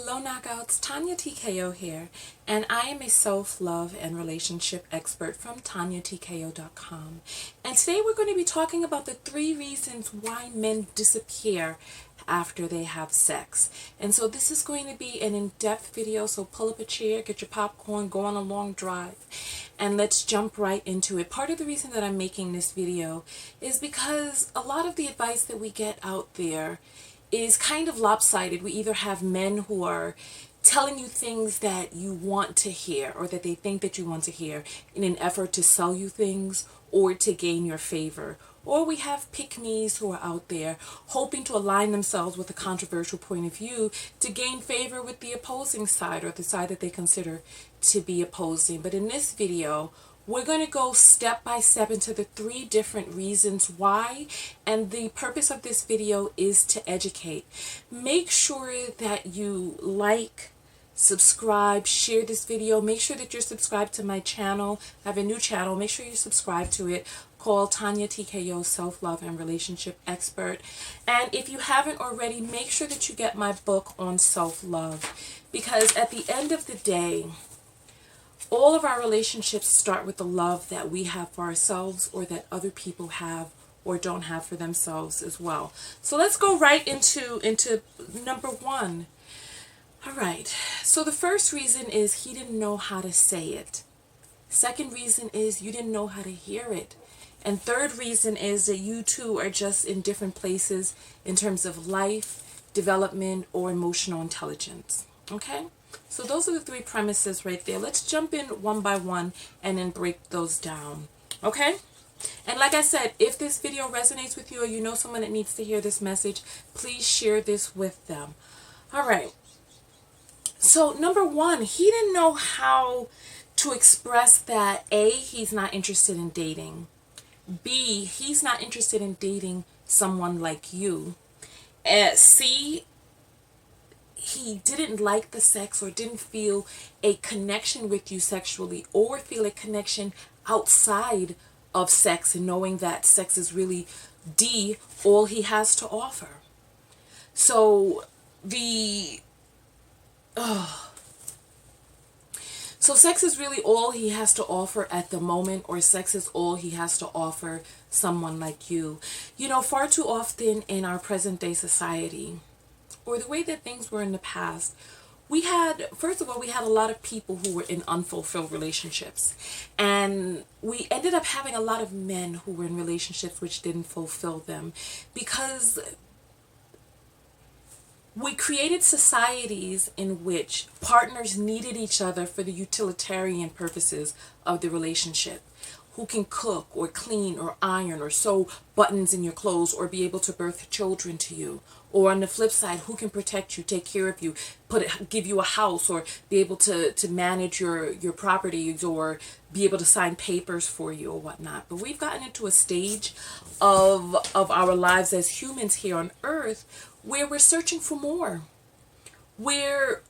Hello Knockouts, Tonya TKO here, and I am a self-love and relationship expert from TonyaTKO.com. And today we're going to be talking about the 3 reasons why men disappear after they have sex. And so this is going to be an in-depth video, so pull up a chair, get your popcorn, go on a long drive, and let's jump right into it. Part of the reason that I'm making this video is because a lot of the advice that we get out there is kind of lopsided. We either have men who are telling you things that you want to hear or that they think that you want to hear in an effort to sell you things or to gain your favor. Or we have pick-me's who are out there hoping to align themselves with a controversial point of view to gain favor with the opposing side or the side that they consider to be opposing. But in this video, we're going to go step by step into the 3 different reasons why, and the purpose of this video is to educate. Make sure that you like, subscribe, share this video. Make sure that you're subscribed to my channel. I have a new channel. Make sure you subscribe to it, called Tonya TKO Self-Love and Relationship Expert. And if you haven't already, make sure that you get my book on self-love, because at the end of the day, all of our relationships start with the love that we have for ourselves or that other people have or don't have for themselves as well. So let's go right into number 1. All right. So the first reason is he didn't know how to say it. Second reason is you didn't know how to hear it. And third reason is that you two are just in different places in terms of life, development, or emotional intelligence. Okay? So those are the 3 premises right there. Let's jump in one by one and then break those down. Okay? And like I said, if this video resonates with you or you know someone that needs to hear this message, please share this with them. All right. So number 1, he didn't know how to express that A, he's not interested in dating. B, he's not interested in dating someone like you. C, he didn't like the sex or didn't feel a connection with you sexually, or feel a connection outside of sex and knowing that sex is really D, all he has to offer. So So sex is really all he has to offer at the moment, or sex is all he has to offer someone like you. You know, far too often in our present day society, or the way that things were in the past, first of all, we had a lot of people who were in unfulfilled relationships. And we ended up having a lot of men who were in relationships which didn't fulfill them, because we created societies in which partners needed each other for the utilitarian purposes of the relationship. Who can cook or clean or iron or sew buttons in your clothes or be able to birth children to you. Or on the flip side, who can protect you, take care of you, give you a house, or be able to manage your properties, or be able to sign papers for you or whatnot. But we've gotten into a stage of our lives as humans here on earth where we're searching for more, where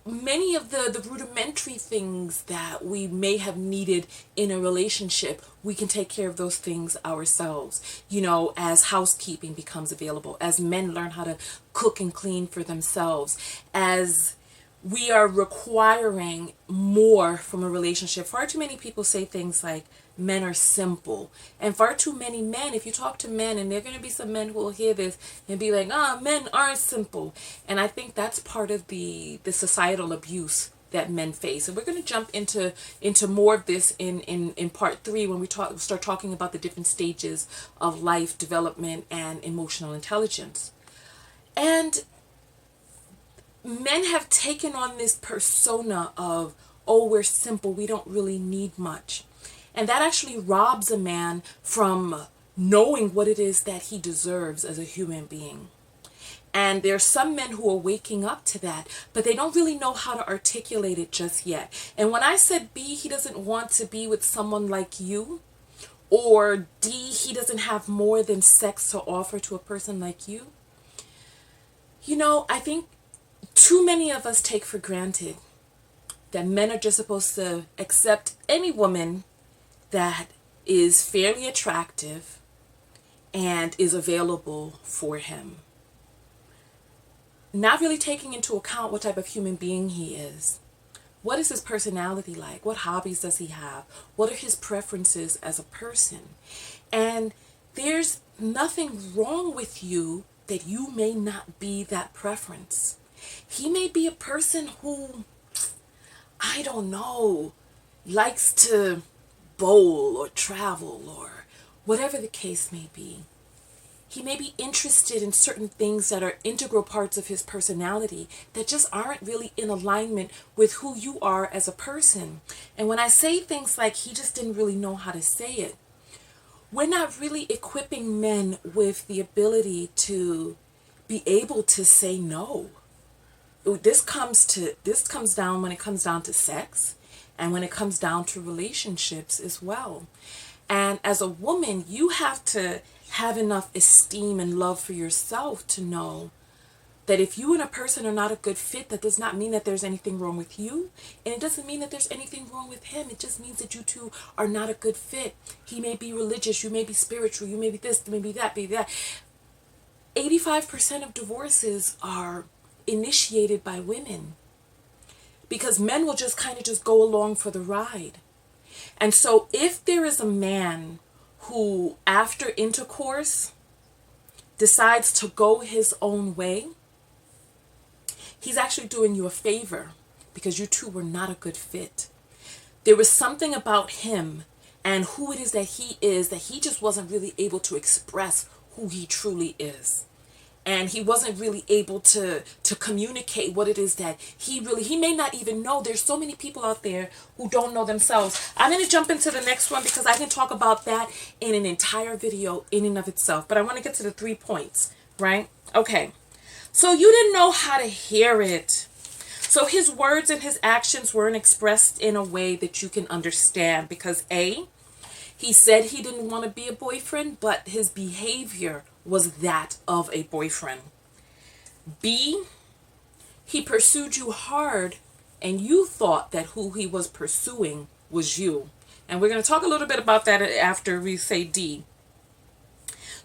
many of the rudimentary things that we may have needed in a relationship, we can take care of those things ourselves. You know, as housekeeping becomes available, as men learn how to cook and clean for themselves, as we are requiring more from a relationship. Far too many people say things like men are simple, and far too many men, if you talk to men, and there are going to be some men who will hear this and be like, men aren't simple. And I think that's part of the societal abuse that men face. And we're going to jump into more of this in part 3 when we start talking about the different stages of life development and emotional intelligence. And men have taken on this persona of, oh, we're simple, we don't really need much. And that actually robs a man from knowing what it is that he deserves as a human being. And there's some men who are waking up to that, but they don't really know how to articulate it just yet. And when I said B, he doesn't want to be with someone like you, or D, he doesn't have more than sex to offer to a person like you, you know, I think too many of us take for granted that men are just supposed to accept any woman that is fairly attractive and is available for him. not really taking into account what type of human being he is. What is his personality like? What hobbies does he have? What are his preferences as a person? And there's nothing wrong with you that you may not be that preference. He may be a person who, I don't know, likes to bowl or travel or whatever the case may be. He may be interested in certain things that are integral parts of his personality that just aren't really in alignment with who you are as a person. And when I say things like he just didn't really know how to say it, we're not really equipping men with the ability to be able to say no. This comes down when it comes down to sex and when it comes down to relationships as well. And as a woman, you have to have enough esteem and love for yourself to know that if you and a person are not a good fit, that does not mean that there's anything wrong with you. And it doesn't mean that there's anything wrong with him. It just means that you two are not a good fit. He may be religious, you may be spiritual, you may be this, maybe that, maybe that. 85% of divorces are initiated by women because men will just kind of just go along for the ride. And so if there is a man who, after intercourse, decides to go his own way, he's actually doing you a favor because you two were not a good fit. There was something about him and who it is that he just wasn't really able to express who he truly is. And he wasn't really able to communicate what it is that he may not even know. There's so many people out there who don't know themselves. I'm going to jump into the next one because I can talk about that in an entire video in and of itself. But I want to get to the 3 points, right? Okay. So you didn't know how to hear it. So his words and his actions weren't expressed in a way that you can understand because A, he said he didn't want to be a boyfriend, but his behavior was that of a boyfriend. B, he pursued you hard and you thought that who he was pursuing was you. And we're going to talk a little bit about that after we say D.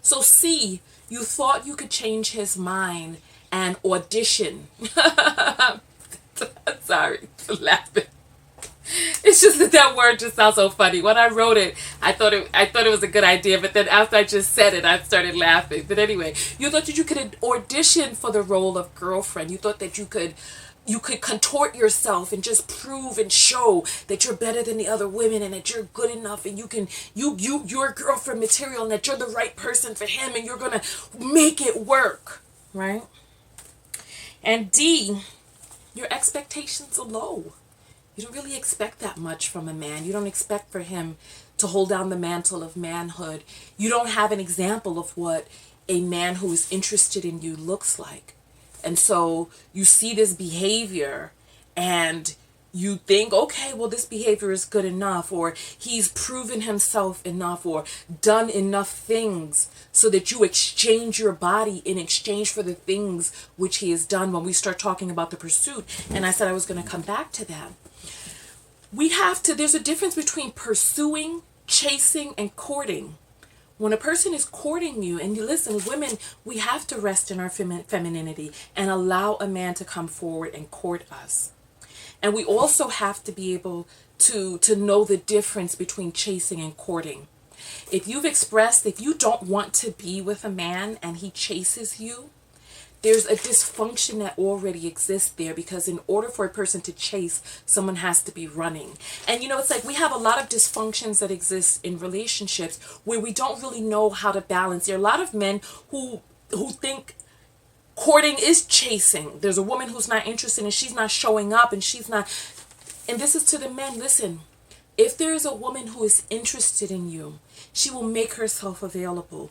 So C, you thought you could change his mind and audition. Sorry for laughing. It's just that word just sounds so funny. When I wrote it, I thought it was a good idea, but then after I just said it, I started laughing. But anyway, you thought that you could audition for the role of girlfriend. You thought that you could contort yourself and just prove and show that you're better than the other women and that you're good enough and you're girlfriend material and that you're the right person for him and you're gonna make it work, right? And D, your expectations are low. You don't really expect that much from a man. You don't expect for him to hold down the mantle of manhood. You don't have an example of what a man who is interested in you looks like. And so you see this behavior and you think, okay, well, this behavior is good enough, or he's proven himself enough, or done enough things so that you exchange your body in exchange for the things which he has done when we start talking about the pursuit. And I said I was going to come back to that. There's a difference between pursuing, chasing, and courting. When a person is courting you, and you listen, women, we have to rest in our femininity and allow a man to come forward and court us. And we also have to be able to know the difference between chasing and courting. If you don't want to be with a man and he chases you, there's a dysfunction that already exists there, because in order for a person to chase, someone has to be running. And it's like we have a lot of dysfunctions that exist in relationships where we don't really know how to balance. There are a lot of men who think courting is chasing. There's a woman who's not interested and she's not showing up and this is to the men. Listen, if there is a woman who is interested in you, she will make herself available.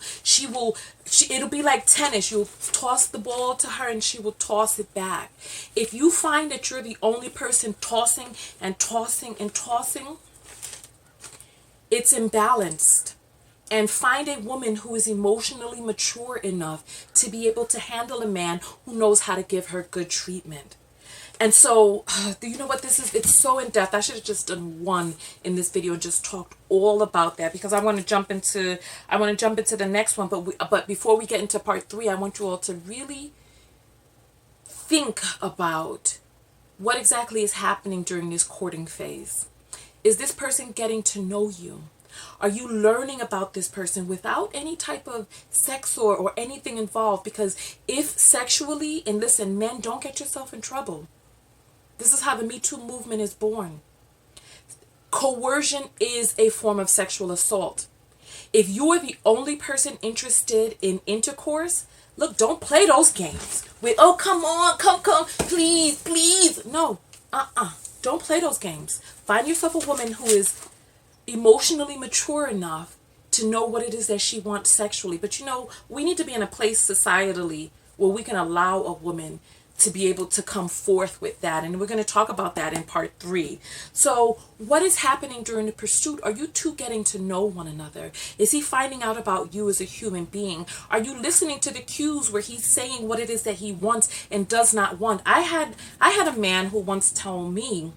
It'll be like tennis. You'll toss the ball to her and she will toss it back. If you find that you're the only person tossing and tossing and tossing, it's imbalanced. And find a woman who is emotionally mature enough to be able to handle a man who knows how to give her good treatment. And so, do you know what this is? It's so in depth. I should have just done one in this video and just talked all about that, because I want to jump into the next one. But before we get into part 3, I want you all to really think about what exactly is happening during this courting phase. Is this person getting to know you? Are you learning about this person without any type of sex or anything involved? Because if sexually, and listen, men, don't get yourself in trouble. This is how the Me Too movement is born. Coercion is a form of sexual assault. If you are the only person interested in intercourse, look, don't play those games with, oh, come on, come, please. No, don't play those games. Find yourself a woman who is emotionally mature enough to know what it is that she wants sexually. But we need to be in a place societally where we can allow a woman to be able to come forth with that. And we're going to talk about that in part 3. So what is happening during the pursuit? Are you two getting to know one another? Is he finding out about you as a human being? Are you listening to the cues where he's saying what it is that he wants and does not want? I had a man who once told me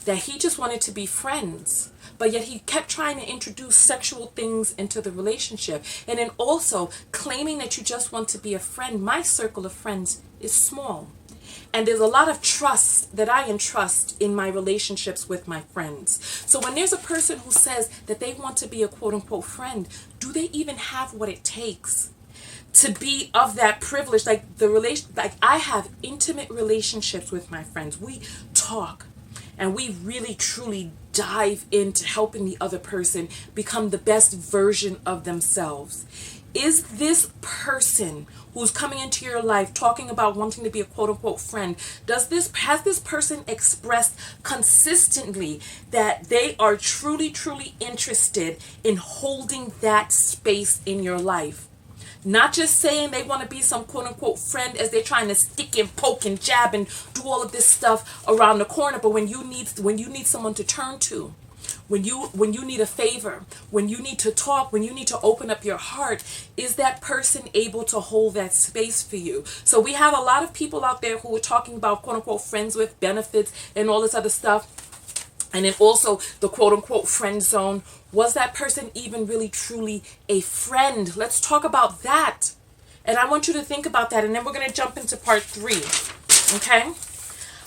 that he just wanted to be friends, but yet he kept trying to introduce sexual things into the relationship. And then also claiming that you just want to be a friend. My circle of friends is small. And there's a lot of trust that I entrust in my relationships with my friends. So when there's a person who says that they want to be a quote unquote friend, do they even have what it takes to be of that privilege? Like I have intimate relationships with my friends. We talk. And we really, truly dive into helping the other person become the best version of themselves. Is this person who's coming into your life talking about wanting to be a quote-unquote friend, has this person expressed consistently that they are truly, truly interested in holding that space in your life? Not just saying they want to be some quote-unquote friend as they're trying to stick and poke and jab and do all of this stuff around the corner, but when you need someone to turn to, when you need a favor, when you need to talk, when you need to open up your heart, is that person able to hold that space for you? So we have a lot of people out there who are talking about quote-unquote friends with benefits and all this other stuff. And then also the quote-unquote friend zone. Was that person even really truly a friend? Let's talk about that. And I want you to think about that. And then we're going to jump into part 3. Okay?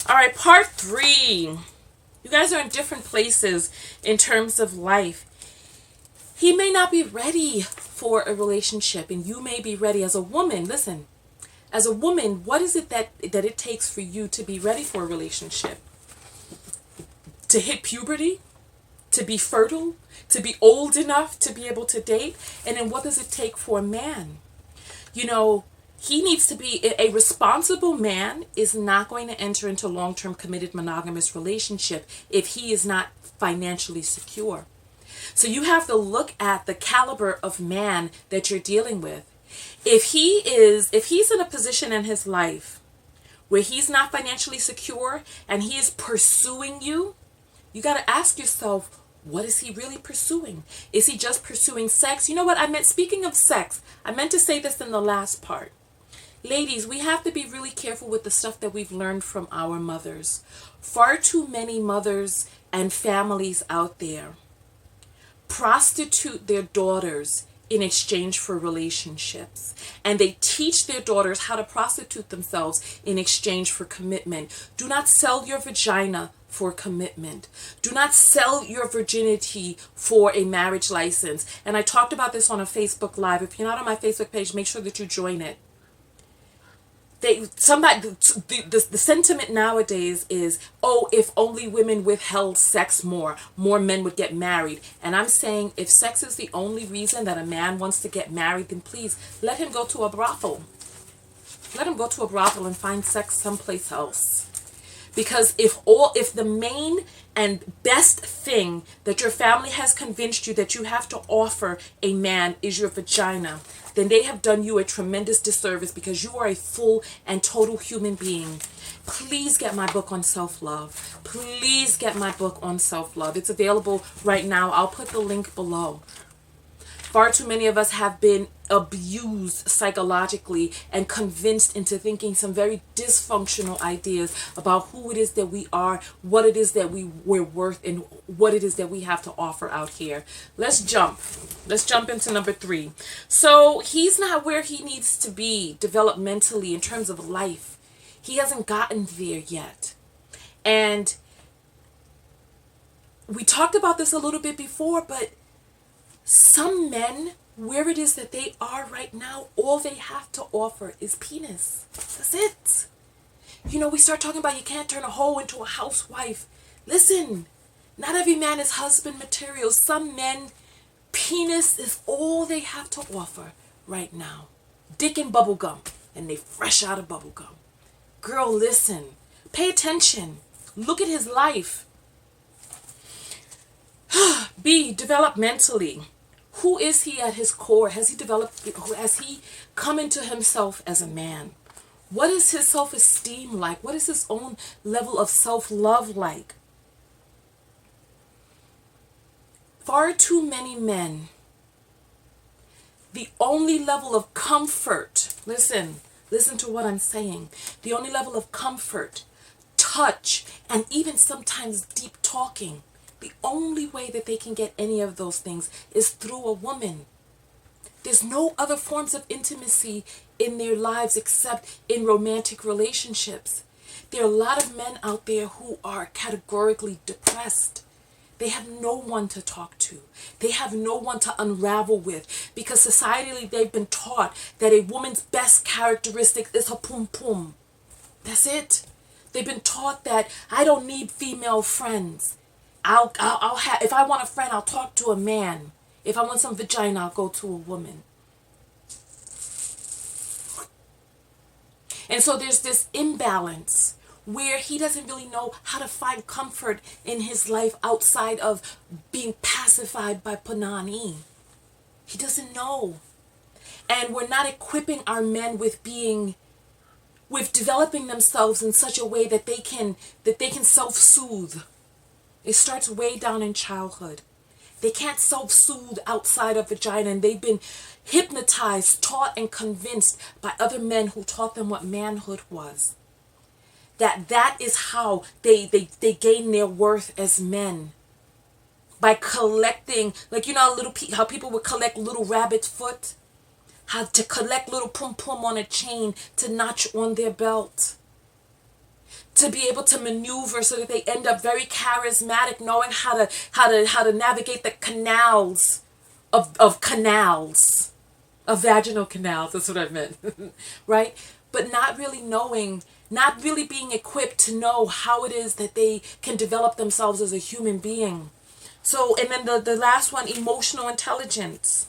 All right, part 3. You guys are in different places in terms of life. He may not be ready for a relationship, and you may be ready. As a woman, listen. As a woman, what is it that it takes for you to be ready for a relationship? To hit puberty, to be fertile, to be old enough to be able to date. And then what does it take for a man? He needs to be a responsible man. Is not going to enter into long-term committed monogamous relationship if he is not financially secure. So you have to look at the caliber of man that you're dealing with. If he's in a position in his life where he's not financially secure and he is pursuing you, you got to ask yourself, what is he really pursuing? Is he just pursuing sex? You know what I meant? Speaking of sex, I meant to say this in the last part. Ladies, we have to be really careful with the stuff that we've learned from our mothers. Far too many mothers and families out there prostitute their daughters in exchange for relationships. And they teach their daughters how to prostitute themselves in exchange for commitment. Do not sell your vagina for commitment. Do not sell your virginity for a marriage license. And I talked about this on a Facebook Live. If you're not on my Facebook page, make sure that you join it. The sentiment nowadays is, oh, if only women withheld sex more men would get married. And I'm saying, if sex is the only reason that a man wants to get married, then please let him go to a brothel. Let him go to a brothel and find sex someplace else. Because if the main and best thing that your family has convinced you that you have to offer a man is your vagina, then they have done you a tremendous disservice, because you are a full and total human being. Please get my book on self-love. Please get my book on self-love. It's available right now. I'll put the link below. Far too many of us have been abused psychologically and convinced into thinking some very dysfunctional ideas about who it is that we are, what it is that we're worth, and what it is that we have to offer out here. Let's jump into number 3. So he's not where he needs to be developmentally in terms of life. He hasn't gotten there yet. And we talked about this a little bit before, but some men, where it is that they are right now, all they have to offer is penis. That's it. You know, we start talking about you can't turn a hoe into a housewife. Listen, not every man is husband material. Some men, penis is all they have to offer right now. Dick and bubble gum, and they fresh out of bubble gum. Girl, listen. Pay attention. Look at his life. B, developmentally. Who is he at his core? Has he developed? Has he come into himself as a man? What is his self-esteem like? What is his own level of self-love like? Far too many men, the only level of comfort, listen to what I'm saying, the only level of comfort, touch, and even sometimes deep talking, the only way that they can get any of those things is through a woman. There's no other forms of intimacy in their lives except in romantic relationships. There are a lot of men out there who are categorically depressed. They have no one to talk to. They have no one to unravel with, because societally they've been taught that a woman's best characteristic is her pum pum. That's it. They've been taught that I don't need female friends. I'll have, if I want a friend, I'll talk to a man. If I want some vagina, I'll go to a woman. And so there's this imbalance where he doesn't really know how to find comfort in his life outside of being pacified by Bethanny. He doesn't know. And we're not equipping our men with developing themselves in such a way that they can self-soothe. It starts way down in childhood. They can't self-soothe outside of vagina, and they've been hypnotized, taught, and convinced by other men who taught them what manhood was. That is how they gain their worth as men. By collecting, like, you know, how people would collect little rabbit's foot? How to collect little pum pum on a chain to notch on their belt. To be able to maneuver so that they end up very charismatic, knowing how to navigate the canals of vaginal canals. That's what I meant, right? But not really knowing, not really being equipped to know how it is that they can develop themselves as a human being. So, and then the last one, emotional intelligence.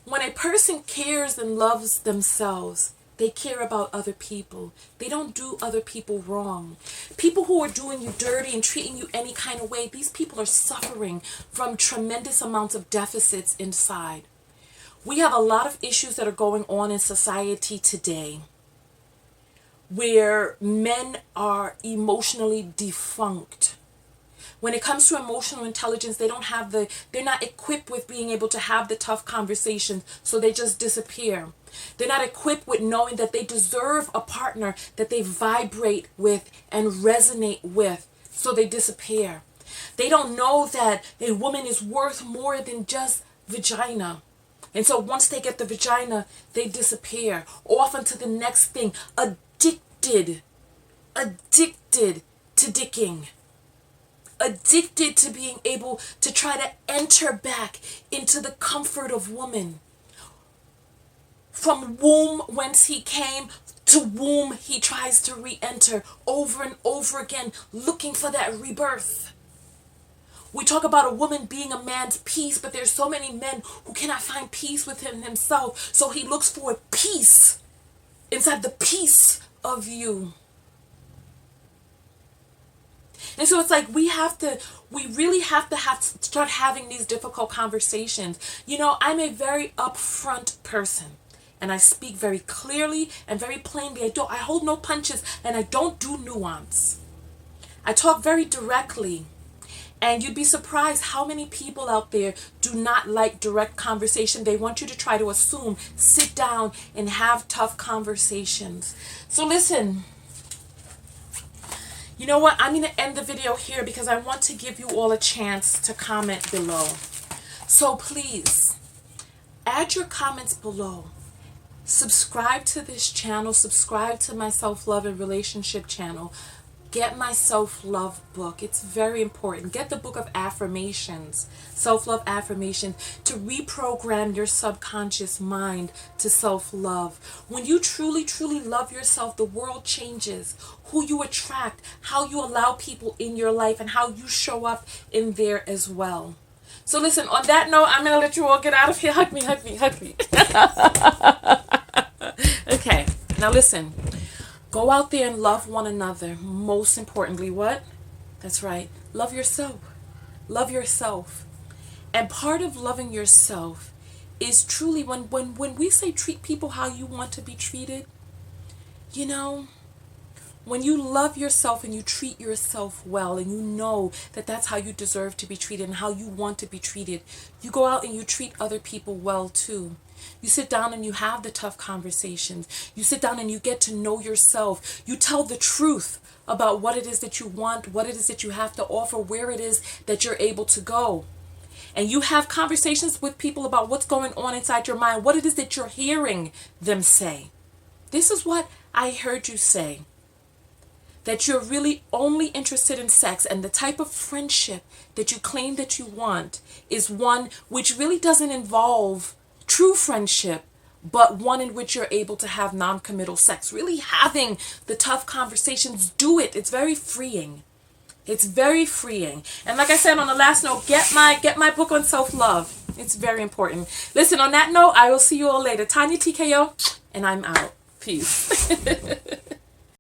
When a person cares and loves themselves, they care about other people. They don't do other people wrong. People who are doing you dirty and treating you any kind of way, these people are suffering from tremendous amounts of deficits inside. We have a lot of issues that are going on in society today where men are emotionally defunct. When it comes to emotional intelligence, they're not equipped with being able to have the tough conversations, so they just disappear. They're not equipped with knowing that they deserve a partner that they vibrate with and resonate with, so they disappear. They don't know that a woman is worth more than just vagina. And so once they get the vagina, they disappear. Off into the next thing. Addicted to dicking. Addicted to being able to try to enter back into the comfort of woman. From womb whence he came to womb he tries to re-enter over and over again, looking for that rebirth. We talk about a woman being a man's peace, but there's so many men who cannot find peace within himself. So he looks for peace inside the peace of you. And so it's like we really have to start having these difficult conversations. You know, I'm a very upfront person. And I speak very clearly and very plainly. I hold no punches, and I don't do nuance. I talk very directly. And you'd be surprised how many people out there do not like direct conversation. They want you to try to assume, sit down, and have tough conversations. So listen, you know what? I'm going to end the video here because I want to give you all a chance to comment below. So please, add your comments below. subscribe to this channel, subscribe to my self-love and relationship channel. Get my self-love book. It's very important. Get the book of affirmations, self-love affirmations, to reprogram your subconscious mind to self-love. When you truly, truly love yourself, the world changes. Who you attract, how you allow people in your life, and how you show up in there as well. So listen, on that note, I'm going to let you all get out of here. Hug me, hug me, hug me. Okay, now listen. Go out there and love one another. Most importantly, what? That's right. Love yourself. Love yourself. And part of loving yourself is truly when we say treat people how you want to be treated, you know, when you love yourself and you treat yourself well and you know that that's how you deserve to be treated and how you want to be treated, you go out and you treat other people well too. You sit down and you have the tough conversations. You sit down and you get to know yourself. You tell the truth about what it is that you want, what it is that you have to offer, where it is that you're able to go. And you have conversations with people about what's going on inside your mind, what it is that you're hearing them say. This is what I heard you say. That you're really only interested in sex, and the type of friendship that you claim that you want is one which really doesn't involve true friendship, but one in which you're able to have non-committal sex. Really having the tough conversations, do it. It's very freeing. It's very freeing. And like I said on the last note, get my book on self-love. It's very important. Listen, on that note, I will see you all later. Tonya TKO, and I'm out. Peace.